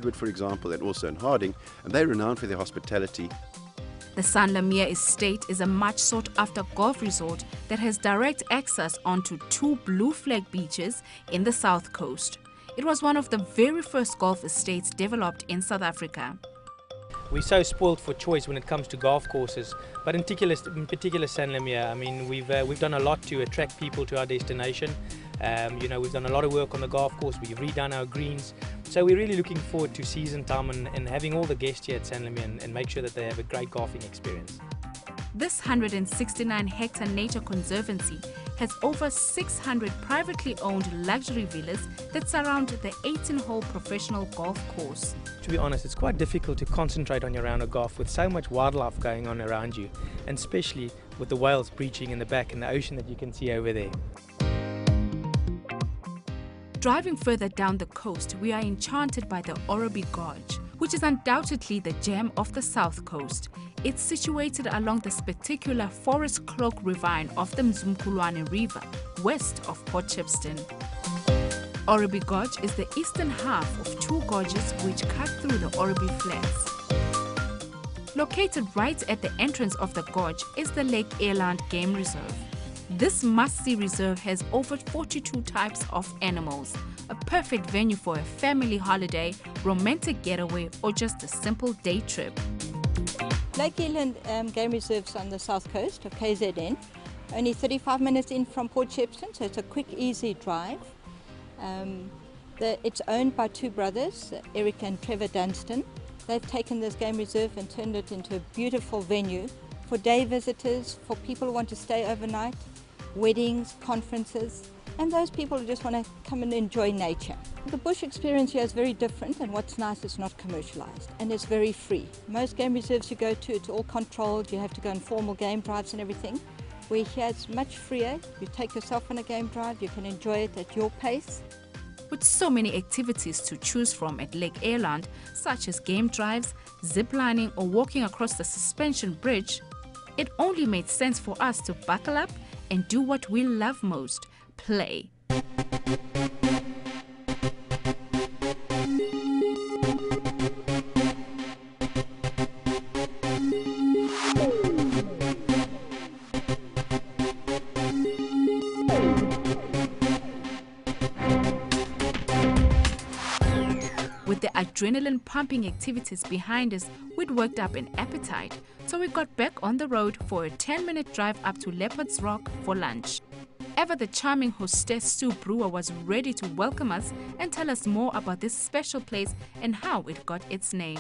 For example, and also in Harding, and they're renowned for their hospitality. The Sanlamir Estate is a much sought after golf resort that has direct access onto 2 blue flag beaches in the south coast. It was one of the very first golf estates developed in South Africa. We're so spoiled for choice when it comes to golf courses, but in particular Sanlamir, I mean, we've done a lot to attract people to our destination. We've done a lot of work on the golf course. We've redone our greens, so we're really looking forward to season time and having all the guests here at Sanlamir and make sure that they have a great golfing experience. This 169-hectare nature conservancy has over 600 privately owned luxury villas that surround the 18-hole professional golf course. To be honest, it's quite difficult to concentrate on your round of golf with so much wildlife going on around you, and especially with the whales breaching in the back and the ocean that you can see over there. Driving further down the coast, we are enchanted by the Orobi Gorge, which is undoubtedly the gem of the south coast. It's situated along the spectacular Forest Cloak Ravine of the Mzumkulwane River, west of Port Shepstone. Orobi Gorge is the eastern half of 2 gorges which cut through the Orobi Flats. Located right at the entrance of the gorge is the Lake Eland Game Reserve. This must-see reserve has over 42 types of animals, a perfect venue for a family holiday, romantic getaway, or just a simple day trip. Lake Eland Game Reserve's on the south coast of KZN, only 35 minutes in from Port Shepstone, so it's a quick, easy drive. It's owned by 2 brothers, Eric and Trevor Dunstan. They've taken this game reserve and turned it into a beautiful venue for day visitors, for people who want to stay overnight, weddings, conferences, and those people who just want to come and enjoy nature. The bush experience here is very different, and what's nice, it's not commercialized and it's very free. Most game reserves you go to, it's all controlled, you have to go on formal game drives and everything. Where here it's much freer, you take yourself on a game drive, you can enjoy it at your pace. With so many activities to choose from at Lake Eland, such as game drives, ziplining, or walking across the suspension bridge, it only made sense for us to buckle up and do what we love most: play. With the adrenaline pumping activities behind us, we'd worked up an appetite, so we got back on the road for a 10-minute drive up to Leopard's Rock for lunch. Ever the charming hostess Sue Brewer was ready to welcome us and tell us more about this special place and how it got its name.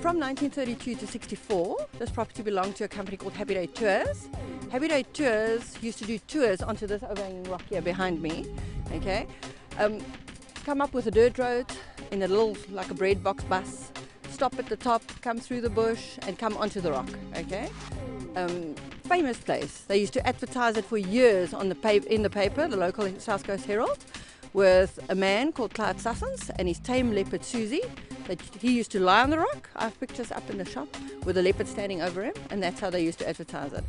From 1932 to 64, this property belonged to a company called Happy Day Tours. Happy Day Tours used to do tours onto this overhanging rock here behind me. Okay, come up with a dirt road in a little, like a bread box bus, stop at the top, come through the bush and come onto the rock. Okay, famous place. They used to advertise it for years on in the paper, the local South Coast Herald, with a man called Clyde Sussens and his tame leopard Susie. That he used to lie on the rock. I have pictures up in the shop with a leopard standing over him, and that's how they used to advertise it.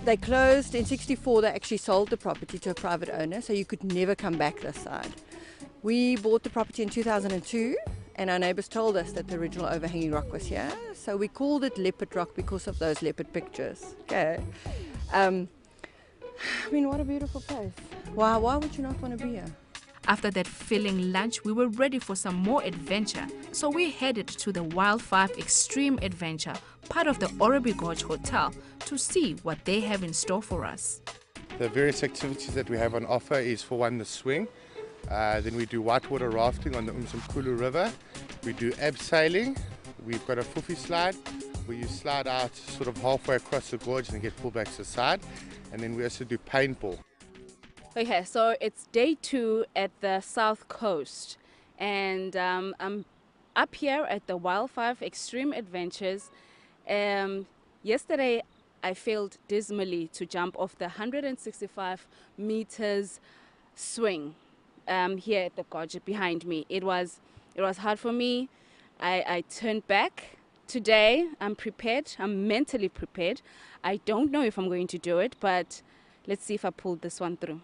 They closed in 64. They actually sold the property to a private owner, so you could never come back this side. We bought the property in 2002, and our neighbours told us that the original overhanging rock was here, so we called it Leopard Rock because of those leopard pictures. Okay. I mean, what a beautiful place. Why would you not want to be here? After that filling lunch, we were ready for some more adventure, so we headed to the Wild 5 Extreme Adventure, part of the Orobi Gorge Hotel, to see what they have in store for us. The various activities that we have on offer is, for one, the swing. Then we do whitewater rafting on the Umzimkhulu River. We do abseiling. We've got a fufi slide where you slide out sort of halfway across the gorge and get pulled back to the side. And then we also do paintball. Okay, so it's day 2 at the south coast, and I'm up here at the Wild 5 Extreme Adventures. Yesterday I failed dismally to jump off the 165 meters swing here at the gorge behind me. It was hard for me. I turned back. Today I'm prepared. I'm mentally prepared. I don't know if I'm going to do it, but let's see if I pulled this one through.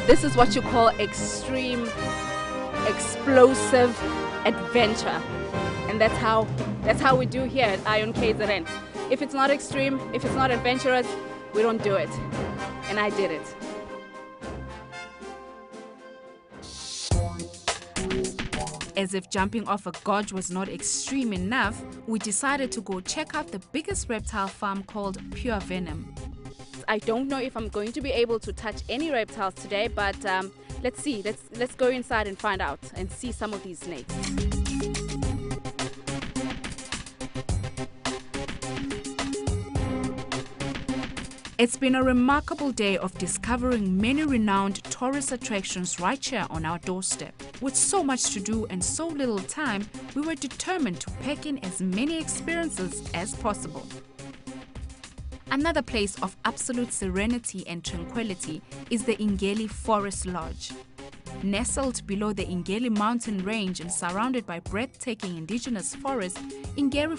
This is what you call extreme, explosive adventure. And that's how we do here at Iron KZN. If it's not extreme, if it's not adventurous, we don't do it. And I did it. As if jumping off a gorge was not extreme enough, we decided to go check out the biggest reptile farm called Pure Venom. I don't know if I'm going to be able to touch any reptiles today, but let's see. Let's go inside and find out and see some of these snakes. It's been a remarkable day of discovering many renowned tourist attractions right here on our doorstep. With so much to do and so little time, we were determined to pack in as many experiences as possible. Another place of absolute serenity and tranquility is the Ingeli Forest Lodge. Nestled below the Ingeli mountain range and surrounded by breathtaking indigenous forests, Ingeli